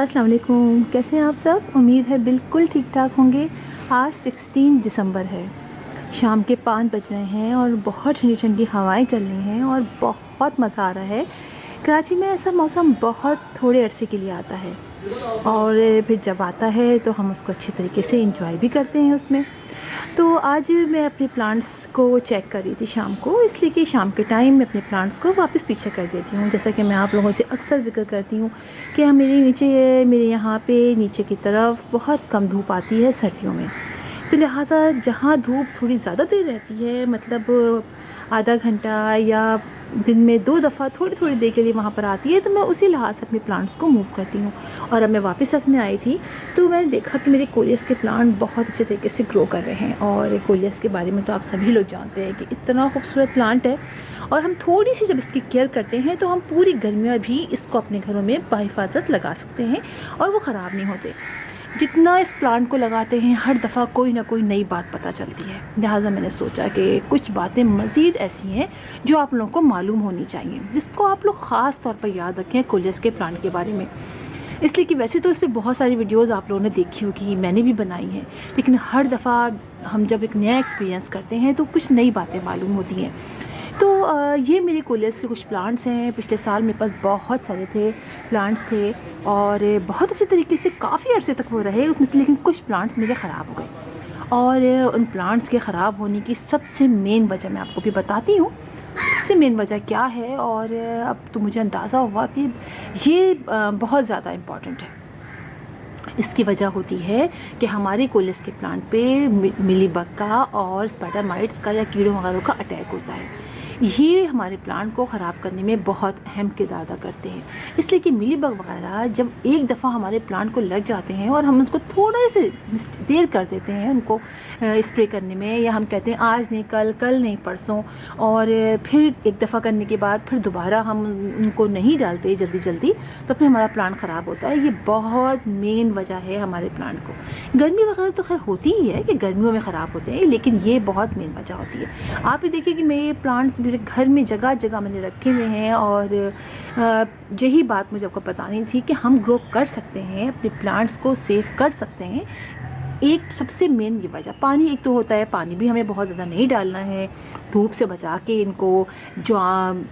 अस्सलाम वालेकुम। कैसे हैं आप सब? उम्मीद है बिल्कुल ठीक ठाक होंगे। आज 16 दिसंबर है, शाम के 5 बज रहे हैं और बहुत ठंडी ठंडी हवाएं चल रही हैं और बहुत मज़ा आ रहा है। कराची में ऐसा मौसम बहुत थोड़े अरसे के लिए आता है और फिर जब आता है तो हम उसको अच्छे तरीके से एंजॉय भी करते हैं उसमें। तो आज मैं अपने प्लांट्स को चेक कर रही थी शाम को, इसलिए कि शाम के टाइम मैं अपने प्लांट्स को वापस पीछे कर देती हूँ। जैसा कि मैं आप लोगों से अक्सर ज़िक्र करती हूँ कि मेरे यहाँ पे नीचे की तरफ बहुत कम धूप आती है सर्दियों में। तो लिहाजा जहाँ धूप थोड़ी ज़्यादा देर रहती है, मतलब आधा घंटा या दिन में 2 दफ़ा थोड़ी थोड़ी देर के लिए वहाँ पर आती है, तो मैं उसी लिहाज से अपने प्लांट्स को मूव करती हूँ। और अब मैं वापस रखने आई थी तो मैंने देखा कि मेरे कोलियस के प्लांट बहुत अच्छे तरीके से ग्रो कर रहे हैं। और कोलियस के बारे में तो आप सभी लोग जानते हैं कि इतना खूबसूरत प्लांट है और हम थोड़ी सी जब इसकी केयर करते हैं तो हम पूरी गर्मी में भी इसको अपने घरों में बाहिफाजत लगा सकते हैं और वो ख़राब नहीं होते। जितना इस प्लांट को लगाते हैं हर दफ़ा कोई ना कोई नई बात पता चलती है। लिहाजा मैंने सोचा कि कुछ बातें मज़ीद ऐसी हैं जो आप लोगों को मालूम होनी चाहिए, जिसको आप लोग ख़ास तौर पर याद रखें कोलियस के प्लांट के बारे में। इसलिए कि वैसे तो इस पर बहुत सारी वीडियोज़ आप लोगों ने देखी होगी, मैंने भी बनाई हैं, लेकिन हर दफ़ा हम जब एक नया एक्सपीरियंस करते हैं तो कुछ नई बातें मालूम होती हैं। तो ये मेरे कोलियस के कुछ प्लांट्स हैं। पिछले साल मेरे पास बहुत सारे प्लांट्स थे और बहुत अच्छे तरीके से काफ़ी अरसे तक वो रहे उसमें से, लेकिन कुछ प्लांट्स मेरे ख़राब हो गए। और उन प्लांट्स के ख़राब होने की सबसे मेन वजह मैं आपको भी बताती हूँ। सबसे मेन वजह क्या है, और अब तो मुझे अंदाज़ा हुआ कि ये बहुत ज़्यादा इम्पॉर्टेंट है। इसकी वजह होती है कि हमारे कोलियस के प्लांट पे मिलीबग का और स्पाइडर माइट्स का या कीड़ों वगैरह का अटैक होता है। ये हमारे प्लांट को ख़राब करने में बहुत अहम किरदार अदा करते हैं। इसलिए कि मिलीबग वगैरह जब एक दफ़ा हमारे प्लांट को लग जाते हैं और हम उसको थोड़े से देर कर देते हैं उनको स्प्रे करने में, या हम कहते हैं आज नहीं कल, कल नहीं परसों, और फिर एक दफ़ा करने के बाद फिर दोबारा हम उनको नहीं डालते जल्दी जल्दी, तो फिर हमारा प्लांट ख़राब होता है। ये बहुत मेन वजह है हमारे प्लांट को। गर्मी वगैरह तो खैर होती ही है कि गर्मियों में ख़राब होते हैं, लेकिन ये बहुत मेन वजह होती है। आप ही देखिए कि मेरे प्लांट्स मेरे घर में जगह जगह मैंने रखे हुए हैं, और यही बात मुझे आपको बतानी थी कि हम ग्रो कर सकते हैं, अपने प्लांट्स को सेव कर सकते हैं। एक सबसे मेन ये वजह पानी एक तो होता है, पानी भी हमें बहुत ज़्यादा नहीं डालना है, धूप से बचा के इनको जो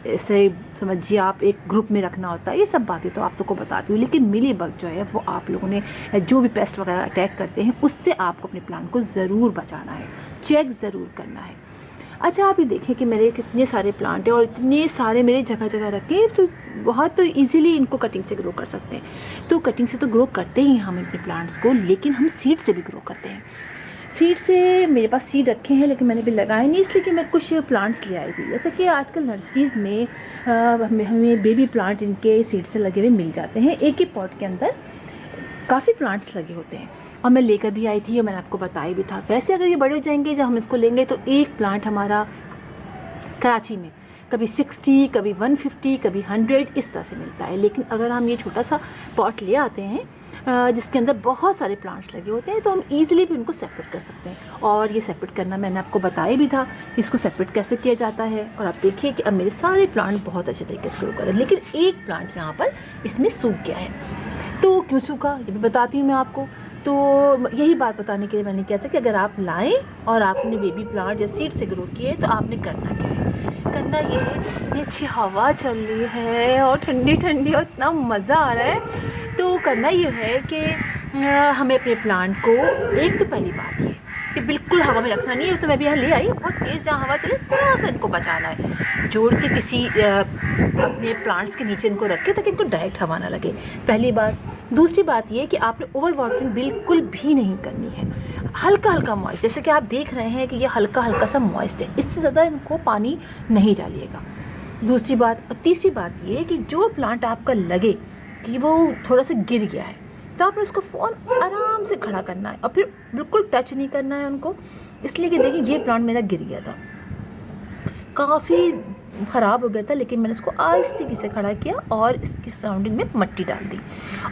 ऐसे समझिए आप एक ग्रुप में रखना होता है। ये सब बातें तो आप सबको बताती हूँ, लेकिन मिलीबग जो है वो आप लोगों ने जो भी पेस्ट वगैरह अटैक करते हैं उससे आपको अपने प्लांट को ज़रूर बचाना है, चेक ज़रूर करना है। अच्छा, आप ये देखें कि मेरे कितने सारे प्लांट हैं और इतने सारे मेरे जगह जगह रखे, तो बहुत इजीली इनको कटिंग से ग्रो कर सकते हैं। तो कटिंग से तो ग्रो करते ही हम अपने प्लांट्स को, लेकिन हम सीड से भी ग्रो करते हैं। सीड से मेरे पास सीड रखे हैं लेकिन मैंने भी लगाए नहीं, इसलिए कि मैं कुछ प्लांट्स ले आई थी। जैसे कि आजकल नर्सरीज़ में हमें बेबी प्लांट इनके सीड से लगे हुए मिल जाते हैं। एक ही पॉट के अंदर काफ़ी प्लांट्स लगे होते हैं और मैं लेकर भी आई थी और मैंने आपको बताया भी था। वैसे अगर ये बड़े हो जाएंगे जब हम इसको लेंगे तो एक प्लांट हमारा कराची में कभी 60, कभी 150, कभी 100 इस तरह से मिलता है। लेकिन अगर हम ये छोटा सा पॉट ले आते हैं जिसके अंदर बहुत सारे प्लांट्स लगे होते हैं, तो हम ईज़िली भी उनको सेपरेट कर सकते हैं। और ये सेपरेट करना मैंने आपको बताया भी था, इसको सेपरेट कैसे किया जाता है। और आप देखिए कि अब मेरे सारे प्लांट बहुत अच्छे तरीके से ग्रो कर रहे हैं, लेकिन एक प्लांट यहाँ पर इसमें सूख गया है। तो क्यों सूखा ये भी बताती हूँ मैं आपको। तो यही बात बताने के लिए मैंने किया था कि अगर आप लाएं और आपने बेबी प्लांट या सीड से ग्रो किए तो आपने करना क्या है। करना ये है, इतनी अच्छी हवा चल रही है और ठंडी ठंडी और इतना मज़ा आ रहा है। तो करना ये है कि हमें अपने प्लांट को, एक तो पहली बात ये कि बिल्कुल हवा में रखना नहीं है। तो मैं भी यहाँ ले आई, बहुत तेज़ जहाँ हवा चले थोड़ा सा इनको बचाना है, जोड़ के किसी अपने प्लांट्स के नीचे इनको रखें ताकि इनको डायरेक्ट हवा ना लगे, पहली बात। दूसरी बात ये कि आपने ओवर वाटरिंग बिल्कुल भी नहीं करनी है, हल्का हल्का मॉइस्ट, जैसे कि आप देख रहे हैं कि ये हल्का हल्का सा मॉइस्ट है, इससे ज़्यादा इनको पानी नहीं डालिएगा। दूसरी बात। और तीसरी बात ये कि जो प्लांट आपका लगे कि वो थोड़ा सा गिर गया है तो आपने उसको फ़ौरन आराम से खड़ा करना है और फिर बिल्कुल टच नहीं करना है उनको। इसलिए कि देखिए ये प्लांट मेरा गिर गया था, काफ़ी ख़राब हो गया था, लेकिन मैंने इसको आहिस्ते से खड़ा किया और इसकी सराउंडिंग में मिट्टी डाल दी।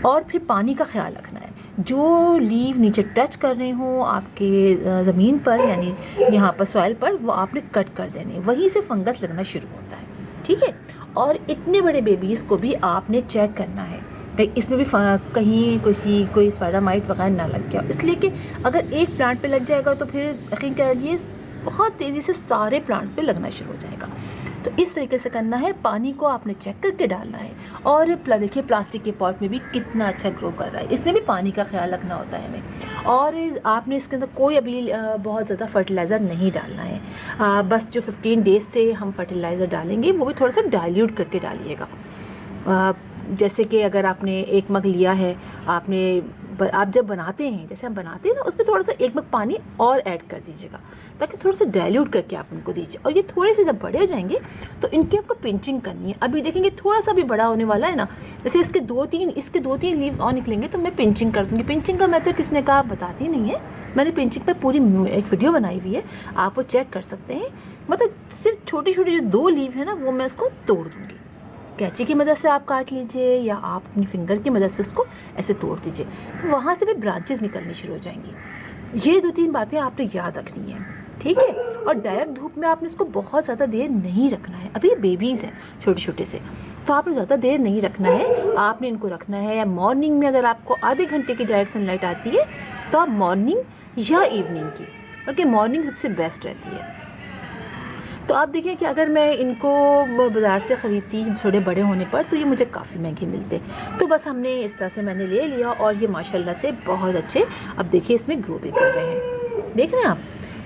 और फिर पानी का ख्याल रखना है, जो लीव नीचे टच कर रहे हो आपके ज़मीन पर यानी यहाँ पर सॉइल पर, वो आपने कट कर देने, वहीं से फंगस लगना शुरू होता है, ठीक है। और इतने बड़े बेबीज़ को भी आपने चेक करना है कहीं इसमें भी कहीं कोई स्पाइडर माइट वगैरह ना लग गया, इसलिए कि अगर एक प्लांट पे लग जाएगा तो फिर यकीन करिए बहुत तेज़ी से सारे प्लांट्स पे लगना शुरू हो जाएगा। तो इस तरीके से करना है, पानी को आपने चेक करके डालना है। और देखिए प्लास्टिक के पॉट में भी कितना अच्छा ग्रो कर रहा है, इसमें भी पानी का ख्याल रखना होता है हमें। और आपने इसके अंदर कोई अभी बहुत ज़्यादा फर्टिलाइज़र नहीं डालना है, बस जो 15 डेज़ से हम फर्टिलाइज़र डालेंगे वो भी थोड़ा सा डाइल्यूट करके डालिएगा। जैसे कि अगर आपने 1 मग लिया है, आप जब बनाते हैं, जैसे हम बनाते हैं ना, उसमें थोड़ा सा 1 मग पानी और ऐड कर दीजिएगा ताकि थोड़ा सा डाइल्यूट करके आप उनको दीजिए। और ये थोड़े से जब बड़े हो जाएंगे तो इनकी आपको पिंचिंग करनी है। अभी देखेंगे थोड़ा सा भी बड़ा होने वाला है ना, जैसे इसके 2-3 लीव्स और निकलेंगे तो मैं पिंचिंग कर दूँगी। पिंचिंग का मेथड किसने कहा बताती नहीं है, मैंने पिंचिंग पर पूरी एक वीडियो बनाई हुई है, आप वो चेक कर सकते हैं। मतलब सिर्फ छोटी छोटी जो 2 लीव है ना वो मैं उसको तोड़ दूँगी। कैंची की मदद से आप काट लीजिए या आप अपनी फिंगर की मदद से उसको ऐसे तोड़ दीजिए, तो वहाँ से भी ब्रांचेस निकलनी शुरू हो जाएंगी। ये 2-3 बातें आपने याद रखनी है, ठीक है। और डायरेक्ट धूप में आपने इसको बहुत ज़्यादा देर नहीं रखना है, अभी बेबीज़ हैं छोटे छोटे से, तो आपने ज़्यादा देर नहीं रखना है। आपने इनको रखना है मॉर्निंग में, अगर आपको आधे घंटे की डायरेक्ट सनलाइट आती है तो आप मॉर्निंग या इवनिंग की, बल्कि मॉर्निंग सबसे बेस्ट रहती है। तो आप देखिए कि अगर मैं इनको बाज़ार से ख़रीदती थोड़े बड़े होने पर तो ये मुझे काफ़ी महंगे मिलते, तो बस हमने इस तरह से मैंने ले लिया और ये माशाल्लाह से बहुत अच्छे अब देखिए इसमें ग्रो भी कर रहे हैं, देख रहे हैं आप।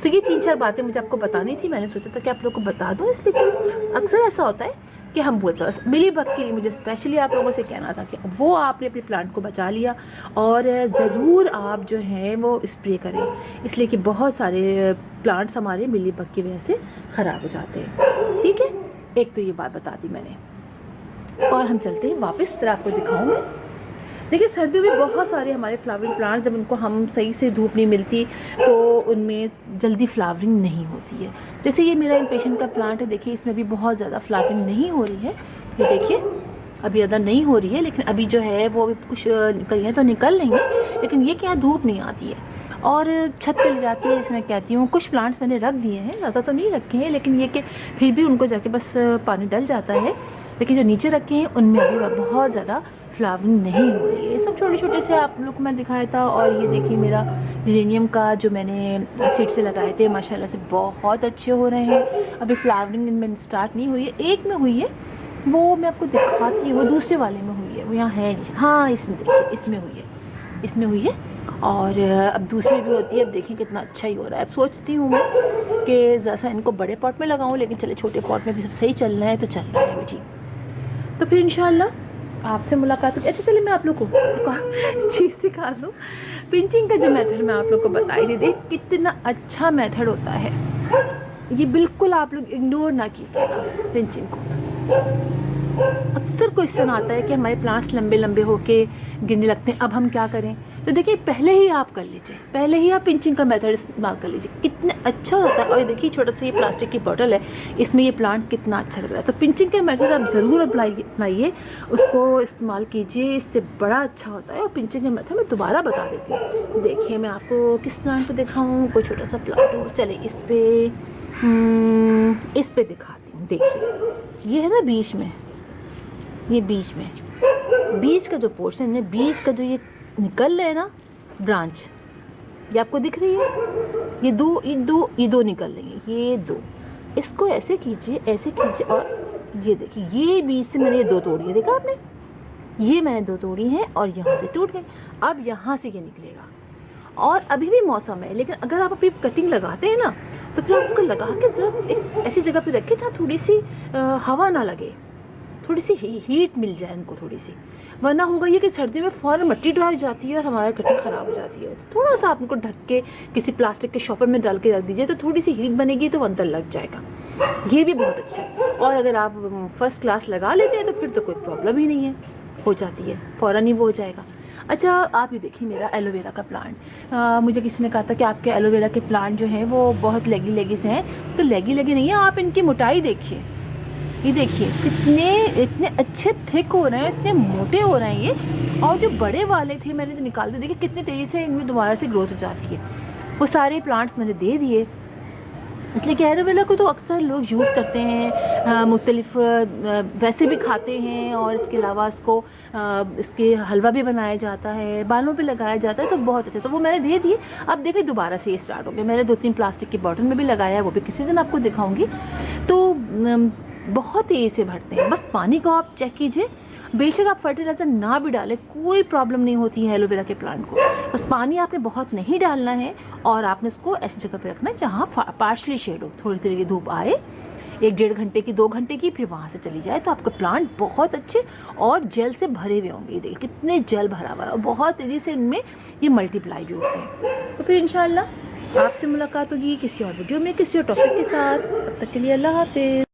तो ये 3-4 बातें मुझे आपको बतानी थी, मैंने सोचा था कि आप लोगों को बता दूँ, इसलिए अक्सर ऐसा होता है कि हम बोलते हैं। मिली बग के लिए मुझे स्पेशली आप लोगों से कहना था कि वो आपने अपने प्लांट को बचा लिया और ज़रूर आप जो है वो स्प्रे करें, इसलिए कि बहुत सारे प्लांट्स हमारे मिली बग की वजह से ख़राब हो जाते हैं, ठीक है। एक तो ये बात बता दी मैंने, और हम चलते हैं वापस, जरा आपको दिखाऊँ मैं। देखिए सर्दियों में बहुत सारे हमारे फ्लावरिंग प्लांट्स, जब उनको हम सही से धूप नहीं मिलती तो उनमें जल्दी फ्लावरिंग नहीं होती है। जैसे ये मेरा इम्पेशेंट का प्लांट है, देखिए इसमें भी बहुत ज़्यादा फ्लावरिंग नहीं हो रही है, ये देखिए अभी ज़्यादा नहीं हो रही है, लेकिन अभी जो है वो अभी कुछ निकलनी तो निकल लेंगे, लेकिन ये क्या धूप नहीं आती है। और छत पे ले जाके इसमें कहती हूँ, कुछ प्लांट्स मैंने रख दिए हैं, ज़्यादा तो नहीं रखे हैं, लेकिन ये कि फिर भी उनको जाके बस पानी डल जाता है, लेकिन जो नीचे रखे हैं उनमें अभी बहुत ज़्यादा फ्लावरिंग नहीं हो रही है। ये सब छोटे छोटे से आप लोग को मैं दिखाया था। और ये देखिए मेरा जेरेनियम का जो मैंने सीड से लगाए थे माशाल्लाह से बहुत अच्छे हो रहे हैं। अभी फ्लावरिंग इनमें स्टार्ट नहीं हुई है, एक में हुई है, वो मैं आपको दिखाती हूँ, वो दूसरे वाले में हुई है, वो यहाँ है नहीं, हाँ इसमें देखिए इसमें हुई है, इसमें हुई है। और अब दूसरे भी होती है, अब देखें कितना अच्छा ही हो रहा है। अब सोचती हूँ मैं कि जैसा इनको बड़े पॉट में लगाऊँ, लेकिन चले छोटे पॉट में भी सब सही चल रहा है तो चल रहा है अभी ठीक। तो फिर इंशाल्लाह आपसे मुलाकात होगी। अच्छा चलिए मैं आप लोग को चीज़ सिखा दूँ, पिंचिंग का जो मेथड मैं आप लोग को बताई थी, देख कितना अच्छा मेथड होता है ये, बिल्कुल आप लोग इग्नोर ना कीजिएगा पिंचिंग को। अक्सर क्वेश्चन आता है कि हमारे प्लांट्स लंबे लंबे होके गिरने लगते हैं, अब हम क्या करें। तो देखिए पहले ही आप कर लीजिए, पहले ही आप पिंचिंग का मेथड इस्तेमाल कर लीजिए, कितना अच्छा होता है। और देखिए छोटा सा ये प्लास्टिक की बोतल है, इसमें ये प्लांट कितना अच्छा लग रहा है। तो पिंचिंग का मेथड आप ज़रूर अपनाइए, उसको इस्तेमाल कीजिए, इससे बड़ा अच्छा होता है। और पिंचिंग का मेथड मैं दोबारा बता देती हूँ। देखिए मैं आपको किस प्लांट पर दिखाऊँ, कोई छोटा सा प्लांट हो, चले इस पे दिखाती हूँ। देखिए ये है ना बीच में, ये बीच का जो पोर्शन है, बीच का जो ये निकल रहे हैं ना ब्रांच, ये आपको दिख रही है, ये दो निकल रही हैं, ये 2। इसको ऐसे कीजिए और ये देखिए ये बीच से मैंने ये 2 तोड़ी है, देखा आपने, ये मैंने 2 तोड़ी हैं और यहाँ से टूट गई। अब यहाँ से ये निकलेगा और अभी भी मौसम है, लेकिन अगर आप अभी कटिंग लगाते हैं ना तो फिर आप उसको लगा के ज़रा एक ऐसी जगह पे रखें जहाँ थोड़ी सी हवा ना लगे, थोड़ी सी हीट मिल जाए उनको थोड़ी सी। वरना होगा ये कि सर्दियों में फ़ौरन मिट्टी ड्राई हो जाती है और हमारा कटिंग ख़राब हो जाती है। तो थोड़ा सा आप उनको ढक के किसी प्लास्टिक के शॉपर में डाल के रख दीजिए, तो थोड़ी सी हीट बनेगी तो अंदर लग जाएगा, ये भी बहुत अच्छा है। और अगर आप फर्स्ट क्लास लगा लेते हैं तो फिर तो कोई प्रॉब्लम ही नहीं है, हो जाती है फ़ौरन ही वो हो जाएगा। अच्छा आप ये देखिए मेरा एलोवेरा का प्लांट, मुझे किसी ने कहा था कि आपके एलोवेरा के प्लांट जो हैं वो बहुत लेगी से हैं, तो लेगी नहीं है, आप इनकी मोटाई देखिए, ये देखिए इतने अच्छे थिक हो रहे हैं, इतने मोटे हो रहे हैं ये। और जो बड़े वाले थे मैंने जो निकाल दिए, देखिए कितने तेज़ी से इनमें दोबारा से ग्रोथ हो जाती है। वो सारे प्लांट्स मैंने दे दिए इसलिए कि एलोवेरा को तो अक्सर लोग यूज़ करते हैं, मुख्तलिफ़ वैसे भी खाते हैं, और इसके अलावा इसको इसके हलवा भी बनाया जाता है, बालों पे लगाया जाता है, तो बहुत अच्छा। तो वो मैंने दे दिए। अब देखिए दोबारा से ये स्टार्ट हो गया। मैंने 2-3 प्लास्टिक की बॉटल में भी लगाया है, वो भी किसी दिन आपको दिखाऊंगी। तो बहुत तेज़ी से बढ़ते हैं। बस पानी को आप चेक कीजिए। बेशक आप फर्टिलाइज़र ना भी डालें, कोई प्रॉब्लम नहीं होती है एलोवेरा के प्लांट को। बस पानी आपने बहुत नहीं डालना है, और आपने इसको ऐसी जगह पे रखना है जहाँ पार्शली शेड हो, थोड़ी थोड़ी धूप आए, 1-1.5 घंटे की, 2 घंटे की, फिर वहाँ से चली जाए, तो आपका प्लांट बहुत अच्छे और जेल से भरे हुए होंगे। देखिए कितने जेल भरा हुआ है, और बहुत तेज़ी से इनमें ये मल्टीप्लाई भी होते हैं। तो फिर इंशाल्लाह आपसे मुलाकात होगी किसी और वीडियो में, किसी और टॉपिक के साथ। तब तक के लिए अल्लाह हाफिज़।